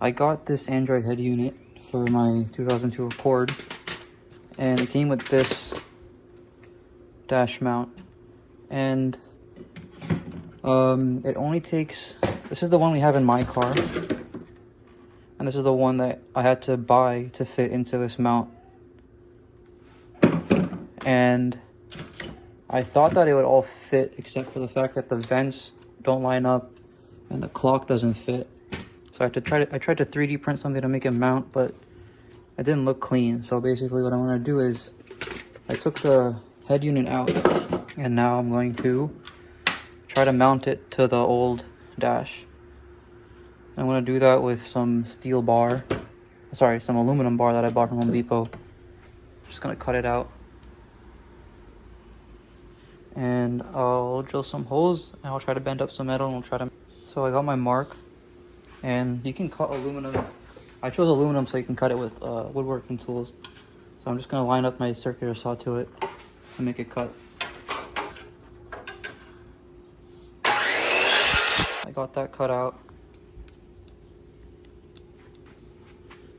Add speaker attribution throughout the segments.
Speaker 1: I got this Android head unit for my 2002 Accord, and it came with this dash mount, and it only takes, this is the one we have in my car, and this is the one that I had to buy to fit into this mount. And I thought that it would all fit except for the fact that the vents don't line up and the clock doesn't fit. So I tried to 3D print something to make it mount, but it didn't look clean. So basically what I'm gonna do is I took the head unit out, and now I'm going to try to mount it to the old dash. I'm gonna do that with some steel bar, some aluminum bar that I bought from Home Depot. Just gonna cut it out, and I'll drill some holes, and I'll try to bend up some metal, and we'll try to. So I got my mark, and you can cut aluminum. I chose aluminum so you can cut it with woodworking tools. So I'm just gonna line up my circular saw to it and make it cut. I got that cut out.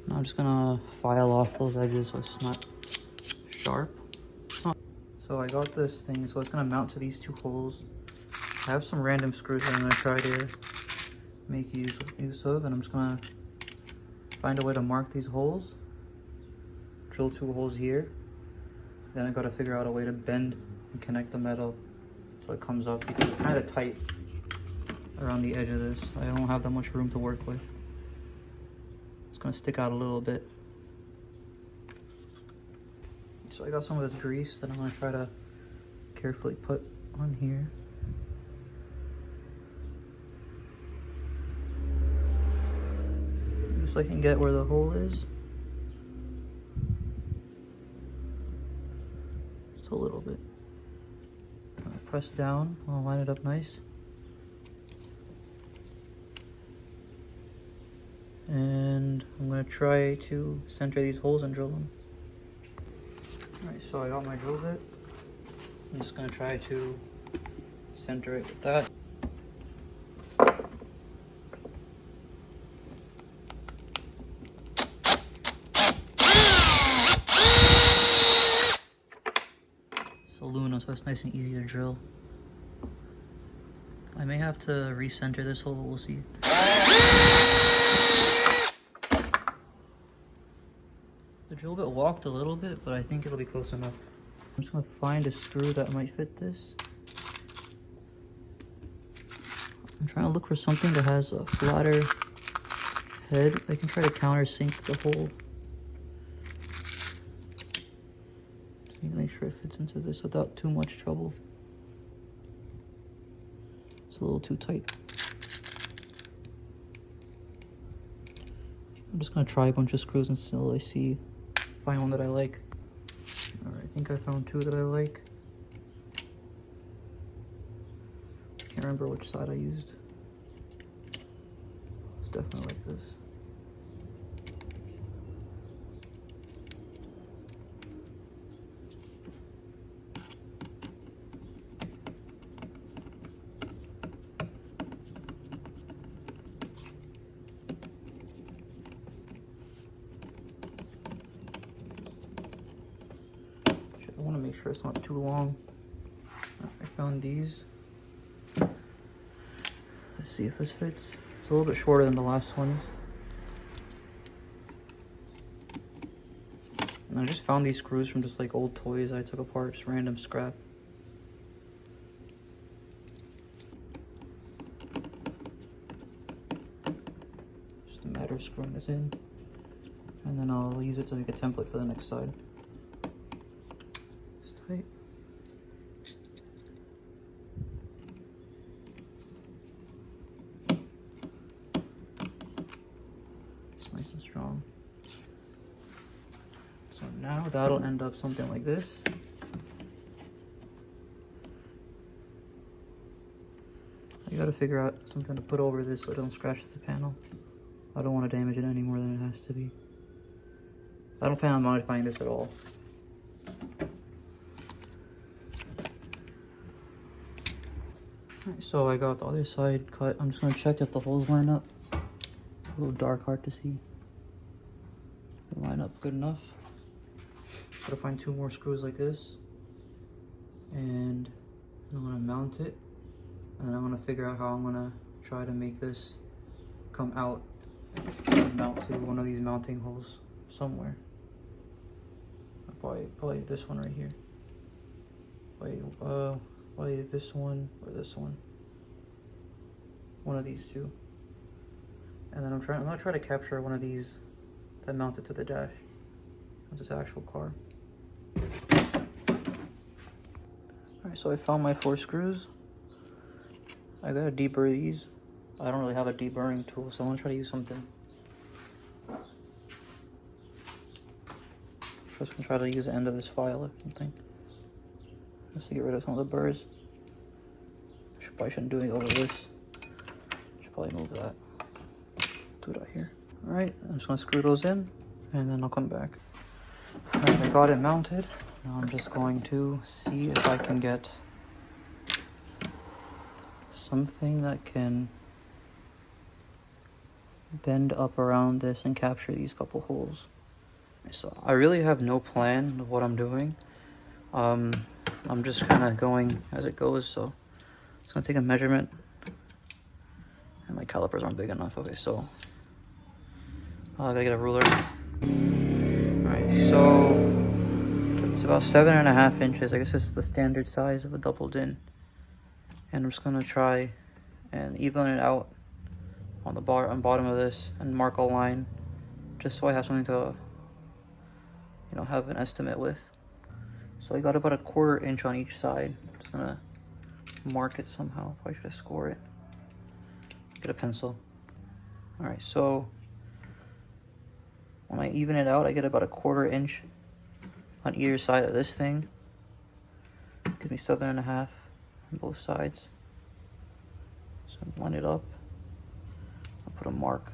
Speaker 1: Now I'm just gonna file off those edges so it's not sharp. So I got this thing, so it's gonna mount to these two holes. I have some random screws that I'm gonna try to make use of, and I'm just gonna find a way to mark these holes. Drill 2 holes here. Then I gotta figure out a way to bend and connect the metal so it comes up, because it's kind of tight around the edge of this. I don't have that much room to work with. It's gonna stick out a little bit. So I got some of this grease that I'm gonna try to carefully put on here. Just so I can get where the hole is. Just a little bit. I'm gonna press down, I'll line it up nice. And I'm gonna try to center these holes and drill them. Alright, so I got my drill bit. I'm just gonna try to center it with that. It's aluminum, so it's nice and easy to drill. I may have to recenter this hole, but we'll see. The drill bit walked a little bit, but I think it'll be close enough. I'm just gonna find a screw that might fit this. I'm trying to look for something that has a flatter head. I can try to countersink the hole. Just need to make sure it fits into this without too much trouble. It's a little too tight. I'm just gonna try a bunch of screws until I find one that I like. Alright, I think I found 2 that I like. Can't remember which side I used. It's definitely like this. I want to make sure it's not too long. I found these. Let's see if this fits. It's a little bit shorter than the last ones. And I just found these screws from just like old toys I took apart, just random scrap. Just a matter of screwing this in. And then I'll use it to make a template for the next side. Tight. It's nice and strong. So now that'll end up something like this. I gotta figure out something to put over this so it don't scratch the panel. I don't want to damage it any more than it has to be. I don't plan on modifying this at all. Alright, so I got the other side cut. I'm just gonna check if the holes line up. a little dark, hard to see. Line up good enough. Gotta find 2 more screws like this, and I'm gonna mount it, and then I'm gonna figure out how I'm gonna try to make this come out and mount to one of these mounting holes somewhere. Probably this one right here. Probably this one or this one. One of these two. And then I'm gonna try to capture one of these that mounted to the dash of this actual car. Alright, so I found my 4 screws. I gotta deburr these. I don't really have a deburring tool, so I'm gonna try to use something. Just gonna try to use the end of this file or something, just to get rid of some of the burrs. Probably shouldn't do it over this. Should probably move that. Do it out here. Alright, I'm just gonna screw those in, and then I'll come back. Alright, I got it mounted. Now I'm just going to see if I can get something that can bend up around this and capture these couple holes. So I really have no plan of what I'm doing. I'm just kind of going as it goes. So it's gonna take a measurement, and my calipers aren't big enough. Okay, so I gotta get a ruler. Alright, so it's about 7.5 inches. I guess it's the standard size of a double din. And I'm just gonna try and even it out on the bottom of this and mark a line, just so I have something to, you know, have an estimate with. So I got about 1/4 inch on each side. Just gonna mark it somehow. Probably should score it. Get a pencil. All right, so when I even it out, I get about 1/4 inch on either side of this thing. Gives me 7.5 on both sides. So line it up. I'll put a mark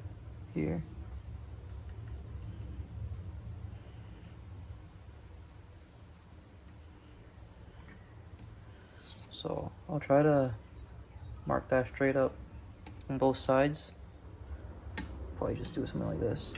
Speaker 1: here. So I'll try to mark that straight up on both sides. Probably just do something like this.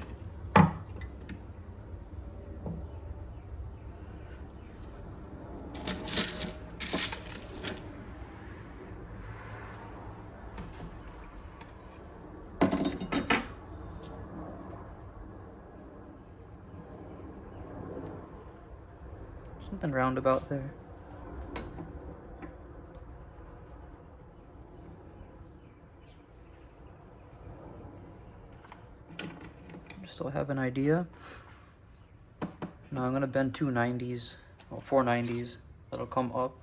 Speaker 1: Something roundabout there. So I have an idea. Now I'm gonna bend 2 90s, or 4 90s. That'll come up,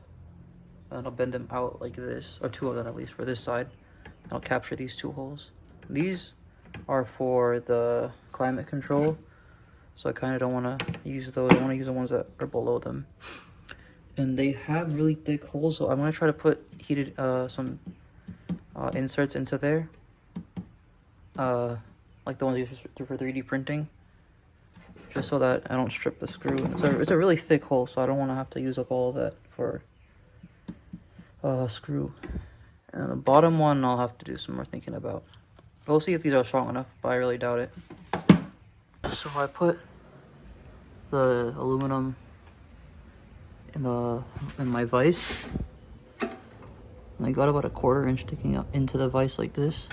Speaker 1: and I'll bend them out like this, or 2 of them at least for this side. I'll capture these 2 holes. These are for the climate control, so I kind of don't want to use those. I want to use the ones that are below them. And they have really thick holes, so I'm gonna try to put heated some inserts into there. Like the ones used for 3D printing, just so that I don't strip the screw. And it's a really thick hole, so I don't want to have to use up all of that for screw. And the bottom one I'll have to do some more thinking about. We'll see if these are strong enough, but I really doubt it. So I put the aluminum in my vise, and I got about 1/4 inch sticking up into the vise like this.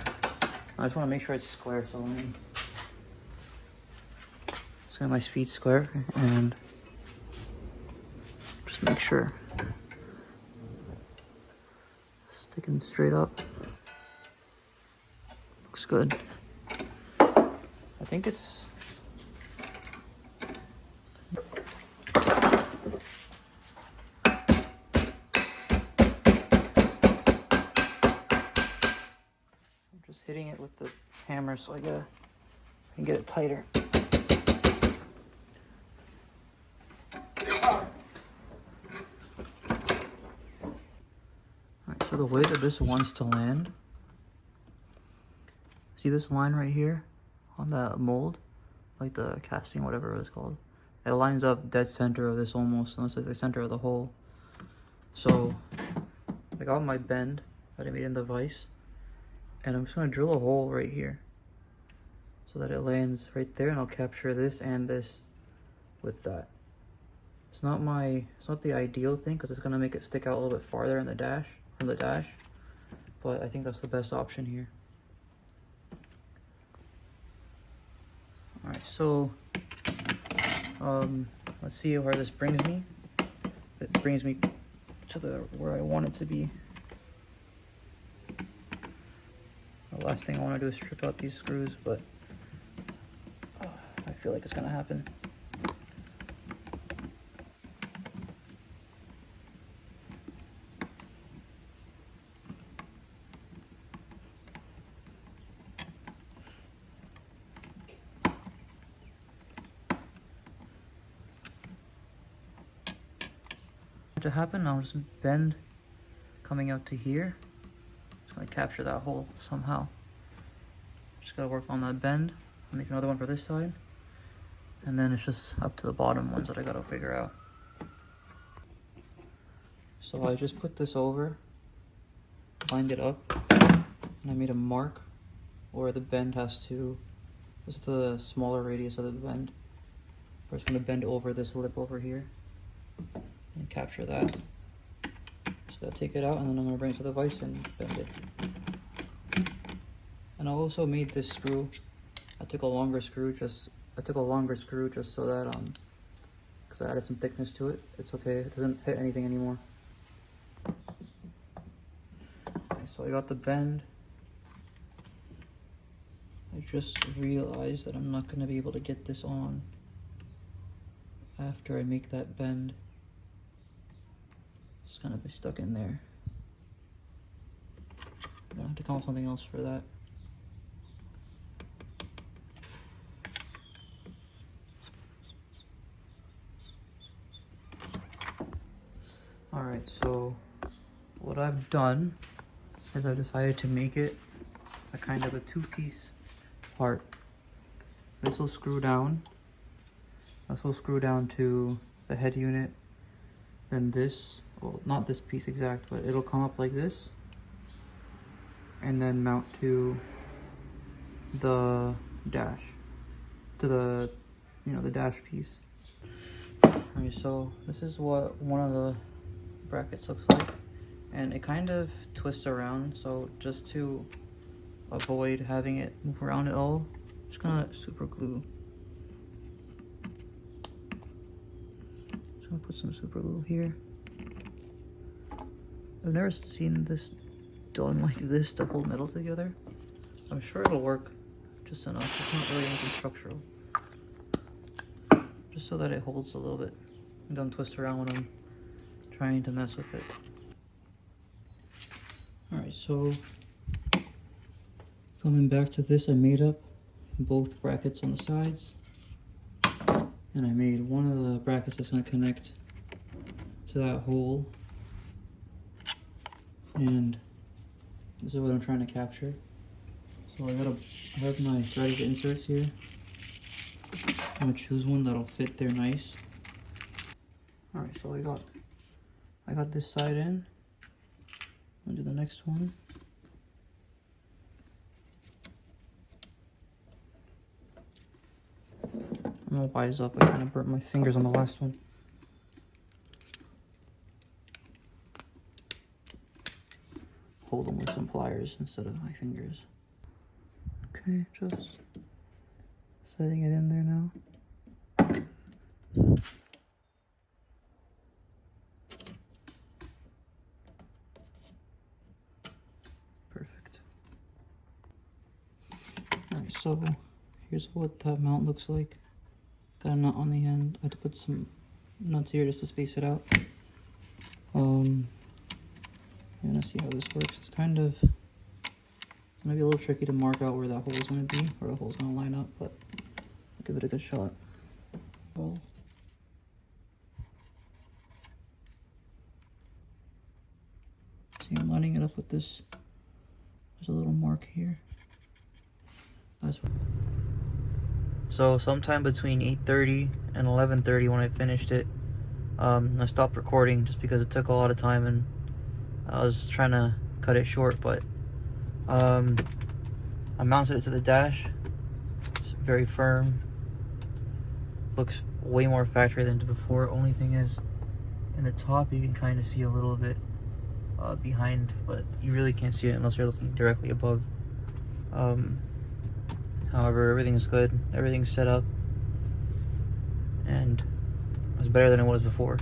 Speaker 1: I just want to make sure it's square, so let me set my speed square and just make sure. Sticking straight up. Looks good. I think it's... hitting it with the hammer, so I can get it tighter. Alright, so the way that this wants to land, see this line right here on the mold, like the casting, whatever it's called, it lines up dead center of this almost, almost like the center of the hole. So I got my bend that I made in the vise, and I'm just gonna drill a hole right here. so that it lands right there, and I'll capture this and this with that. It's not the ideal thing because it's gonna make it stick out a little bit farther in the dash, from the dash, but I think that's the best option here. All right, so let's see where this brings me. It brings me to where I want it to be. The last thing I want to do is strip out these screws, but I feel like it's gonna happen. To happen, I'll just bend coming out to here. Just gonna capture that hole somehow. Just gotta work on that bend. I'll make another one for this side, and then it's just up to the bottom ones that I gotta figure out. So I just put this over, lined it up, and I made a mark where the bend has to. This is the smaller radius of the bend. We're just gonna bend over this lip over here and capture that. Just gotta take it out, and then I'm gonna bring it to the vise and bend it. And I also made this screw. I took a longer screw just so that because I added some thickness to it. It's okay. It doesn't hit anything anymore. Okay, so I got the bend. I just realized that I'm not gonna be able to get this on after I make that bend. It's gonna be stuck in there. I'm gonna have to come up with something else for that. Alright, so what I've done is I decided to make it a kind of a two-piece part. This will screw down. This will screw down to the head unit. Then this, well, not this piece exact, but it'll come up like this and then mount to the dash, to the, the dash piece. Alright, so this is what one of the brackets looks like, and it kind of twists around, so just to avoid having it move around at all, I'm just gonna super glue. Just gonna put some super glue here. I've never seen this done like this to hold metal together. I'm sure it'll work just enough. It's not really anything structural. Just so that it holds a little bit and don't twist around when I'm trying to mess with it. Alright, so coming back to this, I made up both brackets on the sides, and I made one of the brackets that's going to connect to that hole, and this is what I'm trying to capture. So I have my threaded inserts here. I'm going to choose one that'll fit there nice. Alright, so I got this side in. I'll do the next one. I'm gonna wise up. I kind of burnt my fingers on the last one. Hold them with some pliers instead of my fingers. Okay, just setting it in there now. So here's what that mount looks like. Got a nut on the end. I had to put some nuts here just to space it out. I'm gonna see how this works. It's kind of gonna be a little tricky to mark out where that hole is gonna be, where the hole's gonna line up, but I'll give it a good shot. Well, see, I'm lining it up with this. There's a little mark here. So sometime between 8:30 and 11:30 when I finished it, I stopped recording just because it took a lot of time and I was trying to cut it short, but I mounted it to the dash. very firm. Looks way more factory than before. Only thing is, in the top you can kind of see a little bit behind, but you really can't see it unless you're looking directly above. However, everything's good. Everything's set up, and it's better than it was before.